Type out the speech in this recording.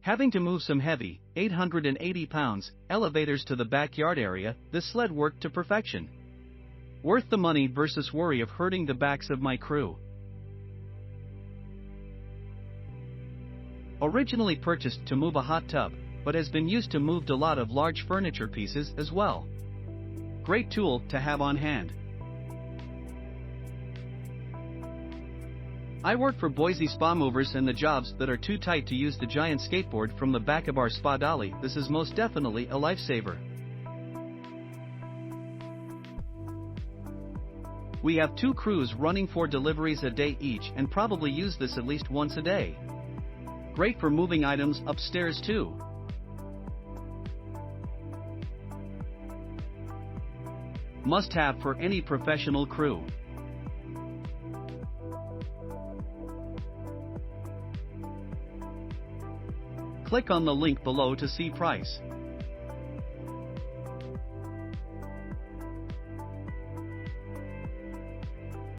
Having to move some heavy, 880 pounds, elevators to the backyard area, this sled worked to perfection. Worth the money versus worry of hurting the backs of my crew. Originally purchased to move a hot tub, but has been used to move a lot of large furniture pieces as well. Great tool to have on hand. I work for Boise Spa Movers, and the jobs that are too tight to use the giant skateboard from the back of our spa dolly, this is most definitely a lifesaver. We have 2 crews running 4 deliveries a day each and probably use this at least once a day. Great for moving items upstairs too. Must have for any professional crew. Click on the link below to see price.